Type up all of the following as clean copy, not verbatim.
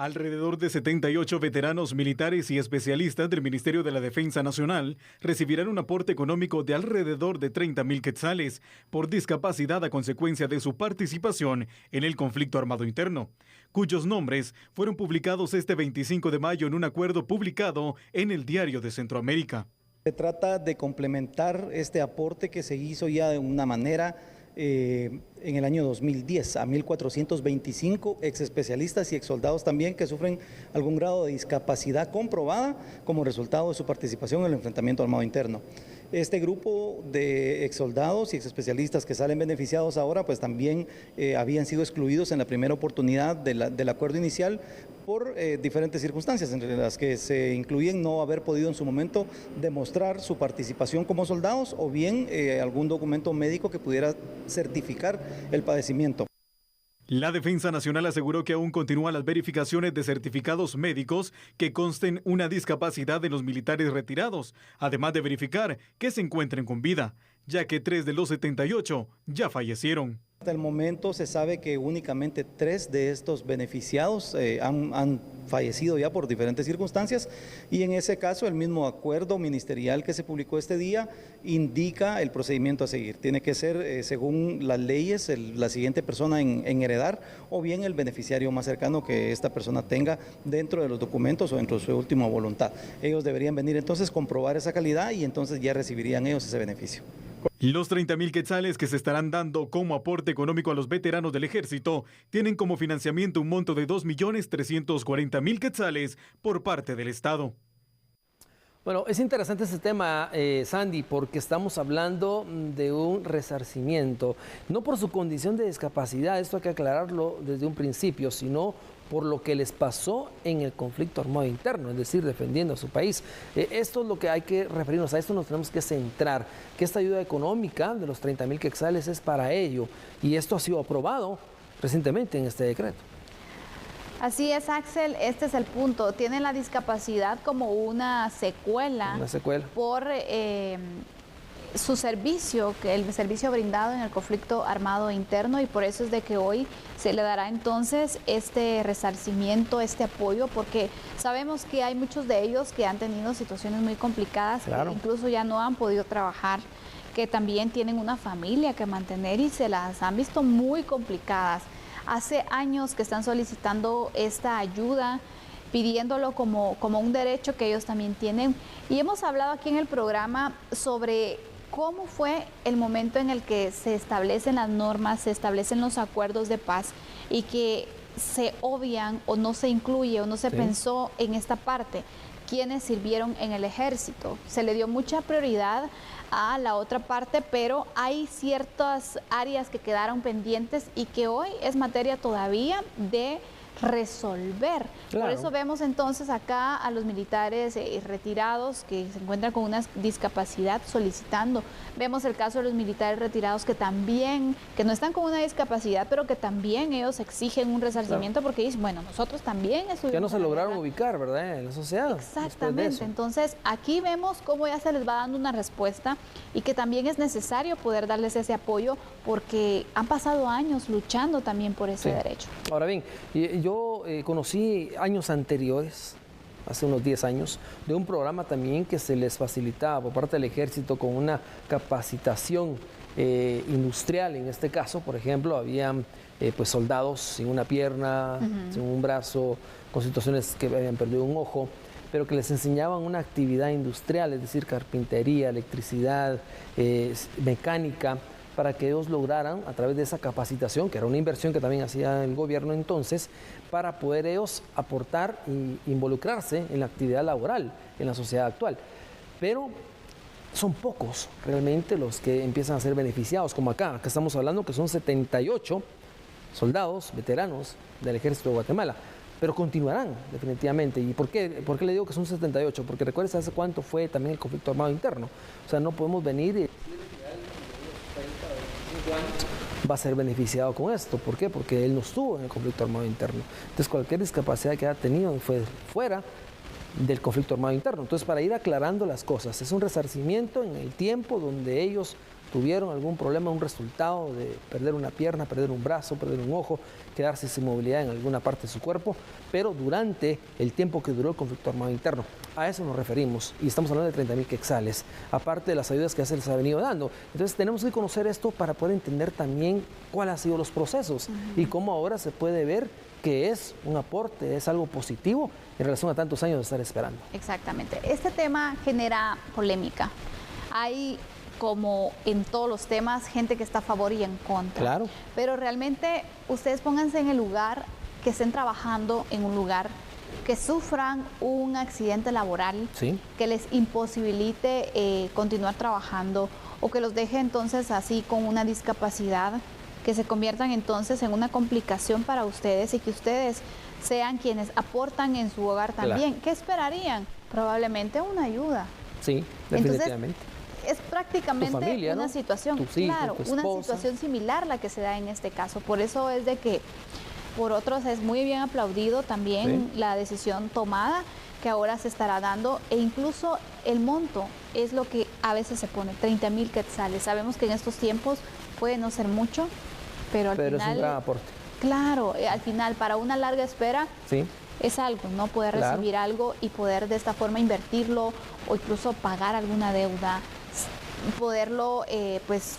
Alrededor de 78 veteranos militares y especialistas del Ministerio de la Defensa Nacional recibirán un aporte económico de alrededor de 30,000 quetzales por discapacidad a consecuencia de su participación en el conflicto armado interno, cuyos nombres fueron publicados este 25 de mayo en un acuerdo publicado en el Diario de Centroamérica. Se trata de complementar este aporte que se hizo ya de una manera en el año 2010 a 1.425 exespecialistas y exsoldados también que sufren algún grado de discapacidad comprobada como resultado de su participación en el enfrentamiento armado interno. Este grupo de exsoldados y exespecialistas que salen beneficiados ahora, pues también habían sido excluidos en la primera oportunidad del acuerdo inicial por diferentes circunstancias, entre las que se incluyen no haber podido en su momento demostrar su participación como soldados o bien algún documento médico que pudiera certificar el padecimiento. La Defensa Nacional aseguró que aún continúan las verificaciones de certificados médicos que consten una discapacidad de los militares retirados, además de verificar que se encuentren con vida, ya que 3 de los 78 ya fallecieron. Hasta el momento se sabe que únicamente 3 de estos beneficiados han fallecido ya por diferentes circunstancias y en ese caso el mismo acuerdo ministerial que se publicó este día indica el procedimiento a seguir. Tiene que ser según las leyes la siguiente persona en heredar o bien el beneficiario más cercano que esta persona tenga dentro de los documentos o dentro de su última voluntad. Ellos deberían venir entonces comprobar esa calidad y entonces ya recibirían ellos ese beneficio. Los 30,000 quetzales que se estarán dando como aporte económico a los veteranos del ejército tienen como financiamiento un monto de 2,340,000 quetzales por parte del Estado. Bueno, es interesante este tema, Sandy, porque estamos hablando de un resarcimiento, no por su condición de discapacidad, esto hay que aclararlo desde un principio, sino por lo que les pasó en el conflicto armado interno, es decir, defendiendo a su país. Esto es lo que hay que referirnos, a esto nos tenemos que centrar, que esta ayuda económica de los 30,000 quetzales es para ello, y esto ha sido aprobado recientemente en este decreto. Así es, Axel, este es el punto. Tienen la discapacidad como una secuela, por su servicio, el servicio brindado en el conflicto armado interno, y por eso es de que hoy se le dará entonces este resarcimiento, este apoyo, porque sabemos que hay muchos de ellos que han tenido situaciones muy complicadas, claro, que incluso ya no han podido trabajar, que también tienen una familia que mantener y se las han visto muy complicadas. Hace años que están solicitando esta ayuda, pidiéndolo como un derecho que ellos también tienen. Y hemos hablado aquí en el programa sobre cómo fue el momento en el que se establecen las normas, se establecen los acuerdos de paz y que se obvian o no se incluye o no se pensó en esta parte. Quienes sirvieron en el ejército. Se le dio mucha prioridad a la otra parte, pero hay ciertas áreas que quedaron pendientes y que hoy es materia todavía de resolver. Claro. Por eso vemos entonces acá a los militares retirados que se encuentran con una discapacidad solicitando. Vemos el caso de los militares retirados que también, que no están con una discapacidad, pero que también ellos exigen un resarcimiento, claro, porque dicen, bueno, nosotros también estuvimos. Ya no se lograron ubicar, ¿verdad?, en la sociedad. Exactamente. Entonces aquí vemos cómo ya se les va dando una respuesta y que también es necesario poder darles ese apoyo porque han pasado años luchando también por ese derecho. Ahora bien, yo conocí años anteriores, hace unos 10 años, de un programa también que se les facilitaba por parte del ejército con una capacitación industrial. En este caso, por ejemplo, habían pues soldados sin una pierna, sin un brazo, con situaciones que habían perdido un ojo, pero que les enseñaban una actividad industrial, es decir, carpintería, electricidad, mecánica, para que ellos lograran, a través de esa capacitación, que era una inversión que también hacía el gobierno entonces, para poder ellos aportar e involucrarse en la actividad laboral en la sociedad actual. Pero son pocos realmente los que empiezan a ser beneficiados, como acá estamos hablando que son 78 soldados, veteranos del Ejército de Guatemala, pero continuarán definitivamente. ¿Y por qué le digo que son 78? Porque recuerden hace cuánto fue también el conflicto armado interno. O sea, no podemos venir y va a ser beneficiado con esto. ¿Por qué? Porque él no estuvo en el conflicto armado interno. Entonces, cualquier discapacidad que haya tenido fue fuera del conflicto armado interno. Entonces, para ir aclarando las cosas, es un resarcimiento en el tiempo donde ellos tuvieron algún problema, un resultado de perder una pierna, perder un brazo, perder un ojo, quedarse sin movilidad en alguna parte de su cuerpo, pero durante el tiempo que duró el conflicto armado interno. A eso nos referimos y estamos hablando de 30,000 quetzales, aparte de las ayudas que ya se les ha venido dando. Entonces tenemos que conocer esto para poder entender también cuáles han sido los procesos y cómo ahora se puede ver que es un aporte, es algo positivo en relación a tantos años de estar esperando. Exactamente. Este tema genera polémica. Hay, como en todos los temas, gente que está a favor y en contra. Claro. Pero realmente ustedes pónganse en el lugar, que estén trabajando en un lugar, que sufran un accidente laboral, sí, que les imposibilite continuar trabajando o que los deje entonces así con una discapacidad, que se conviertan entonces en una complicación para ustedes y que ustedes sean quienes aportan en su hogar también. Claro. ¿Qué esperarían? Probablemente una ayuda. Sí, definitivamente. Entonces, es prácticamente familia, una ¿no? situación, Tus hijos, claro, tu una esposa. situación similar la que se da en este caso. Por eso es de que por otros es muy bien aplaudido también la decisión tomada que ahora se estará dando, e incluso el monto es lo que a veces se pone, 30,000 quetzales. Sabemos que en estos tiempos puede no ser mucho, pero al final... es un gran aporte. Claro, al final para una larga espera Sí. es algo, ¿no? Poder Claro. recibir algo y poder de esta forma invertirlo o incluso pagar alguna deuda, poderlo pues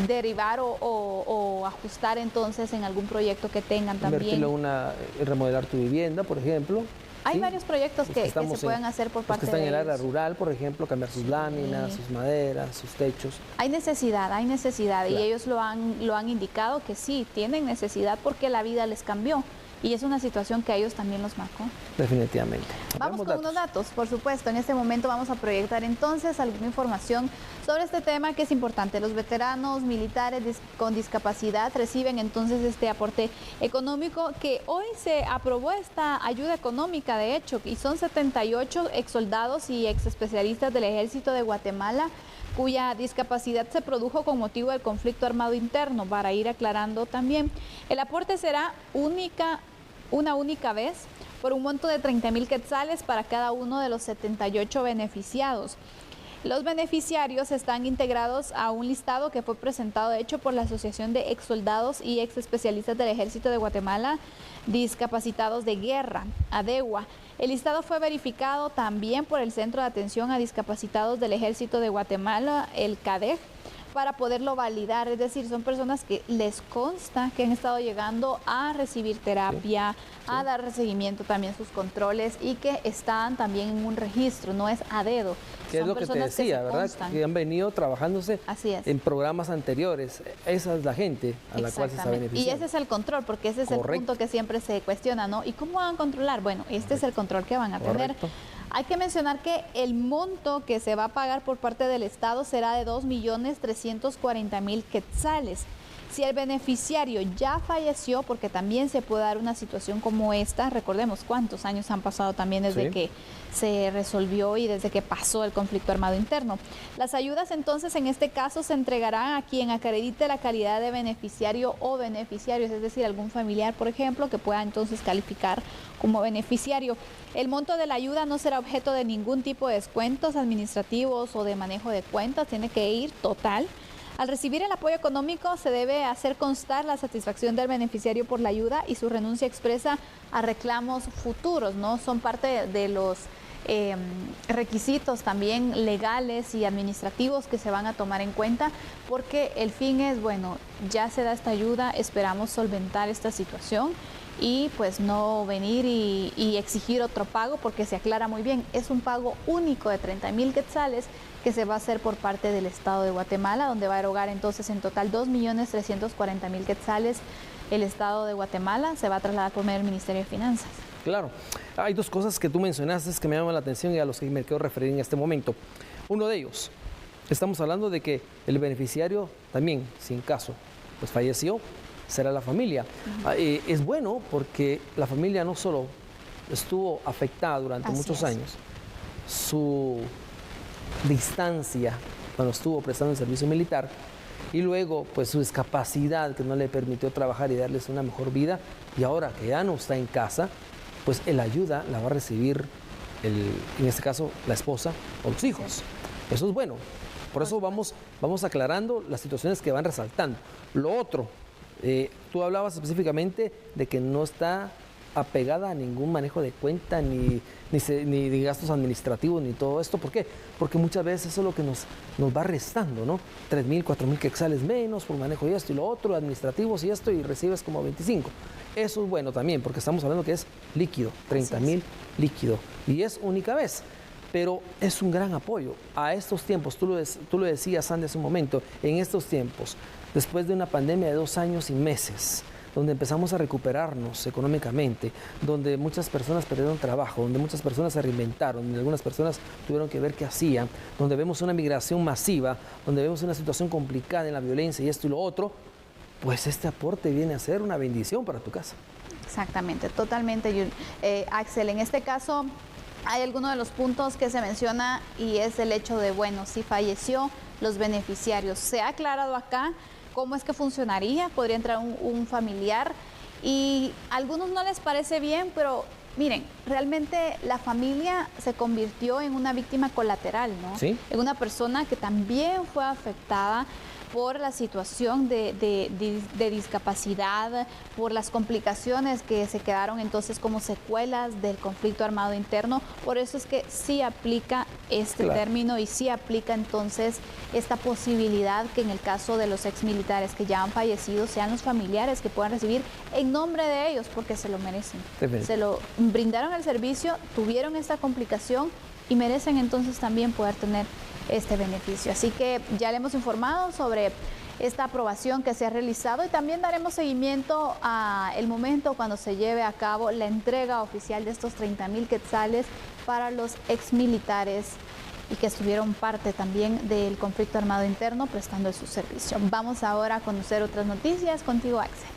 derivar o ajustar entonces en algún proyecto que tengan también. Invertirlo en remodelar tu vivienda, por ejemplo. Hay ¿sí? varios proyectos que se pueden hacer por parte que están de en el área ellos. rural, por ejemplo, cambiar sus láminas, sus maderas, sus techos. Hay necesidad Claro. y ellos lo han indicado que sí, tienen necesidad porque la vida les cambió. Y es una situación que a ellos también los marcó. Definitivamente. Vamos con unos datos, por supuesto. En este momento vamos a proyectar entonces alguna información sobre este tema que es importante. Los veteranos militares con discapacidad reciben entonces este aporte económico, que hoy se aprobó esta ayuda económica, de hecho, y son 78 exsoldados y exespecialistas del Ejército de Guatemala cuya discapacidad se produjo con motivo del conflicto armado interno. Para ir aclarando también, el aporte será una única vez por un monto de 30,000 quetzales para cada uno de los 78 beneficiados. Los beneficiarios están integrados a un listado que fue presentado, de hecho, por la Asociación de Exsoldados y Exespecialistas del Ejército de Guatemala, Discapacitados de Guerra, ADEGUA. El listado fue verificado también por el Centro de Atención a Discapacitados del Ejército de Guatemala, el CADEG, para poderlo validar. Es decir, son personas que les consta que han estado llegando a recibir terapia, a dar seguimiento también a sus controles y que están también en un registro, no es a dedo. Que es lo que te decía, ¿verdad? Que han venido trabajándose en programas anteriores. Esa es la gente a la cual se está beneficiando. Y ese es el control, porque ese es el punto que siempre se cuestiona, ¿no? ¿Y cómo van a controlar? Bueno, este es el control que van a tener. Hay que mencionar que el monto que se va a pagar por parte del Estado será de 2,340,000 quetzales. Si el beneficiario ya falleció, porque también se puede dar una situación como esta, recordemos cuántos años han pasado también desde que se resolvió y desde que pasó el conflicto armado interno. Las ayudas entonces en este caso se entregarán a quien acredite la calidad de beneficiario o beneficiarios, es decir, algún familiar, por ejemplo, que pueda entonces calificar como beneficiario. El monto de la ayuda no será objeto de ningún tipo de descuentos administrativos o de manejo de cuentas, tiene que ir total. Al recibir el apoyo económico se debe hacer constar la satisfacción del beneficiario por la ayuda y su renuncia expresa a reclamos futuros, ¿no? Son parte de los requisitos también legales y administrativos que se van a tomar en cuenta, porque el fin es, bueno, ya se da esta ayuda, esperamos solventar esta situación y pues no venir y exigir otro pago, porque se aclara muy bien, es un pago único de 30,000 quetzales que se va a hacer por parte del Estado de Guatemala, donde va a erogar entonces en total 2,340,000 quetzales. El Estado de Guatemala se va a trasladar por medio del Ministerio de Finanzas. Claro, hay dos cosas que tú mencionaste que me llaman la atención y a los que me quiero referir en este momento. Uno de ellos, estamos hablando de que el beneficiario también, si en caso pues falleció, será la familia. Es bueno porque la familia no solo estuvo afectada durante muchos años, su distancia cuando estuvo prestando el servicio militar y luego pues su discapacidad que no le permitió trabajar y darles una mejor vida, y ahora que ya no está en casa, pues la ayuda la va a recibir en este caso la esposa o los hijos. Eso es bueno. Por eso vamos aclarando las situaciones que van resaltando. Lo otro, tú hablabas específicamente de que no está apegada a ningún manejo de cuenta, ni de gastos administrativos, ni todo esto. ¿Por qué? Porque muchas veces eso es lo que nos va restando, ¿no? 3,000, 4,000 quetzales menos por manejo de esto y lo otro, administrativos y esto, y recibes como 25. Eso es bueno también, porque estamos hablando que es líquido, 30,000 líquido, y es única vez. Pero es un gran apoyo a estos tiempos. Tú lo decías, Sandy, hace un momento, en estos tiempos, después de una pandemia de 2 años y meses, donde empezamos a recuperarnos económicamente, donde muchas personas perdieron trabajo, donde muchas personas se reinventaron, donde algunas personas tuvieron que ver qué hacían, donde vemos una migración masiva, donde vemos una situación complicada en la violencia y esto y lo otro, pues este aporte viene a ser una bendición para tu casa. Exactamente, totalmente, Axel. En este caso hay algunos de los puntos que se menciona y es el hecho de, bueno, si falleció, los beneficiarios. Se ha aclarado acá cómo es que funcionaría, podría entrar un familiar y a algunos no les parece bien, pero miren, realmente la familia se convirtió en una víctima colateral, ¿no? ¿Sí? En una persona que también fue afectada por la situación de discapacidad, por las complicaciones que se quedaron entonces como secuelas del conflicto armado interno. Por eso es que sí aplica este término y sí aplica entonces esta posibilidad que en el caso de los exmilitares que ya han fallecido sean los familiares que puedan recibir en nombre de ellos porque se lo merecen. Se lo brindaron el servicio, tuvieron esta complicación y merecen entonces también poder tener este beneficio. Así que ya le hemos informado sobre esta aprobación que se ha realizado y también daremos seguimiento a el momento cuando se lleve a cabo la entrega oficial de estos 30,000 quetzales para los exmilitares y que estuvieron parte también del conflicto armado interno prestando su servicio. Vamos ahora a conocer otras noticias. Contigo, Axel.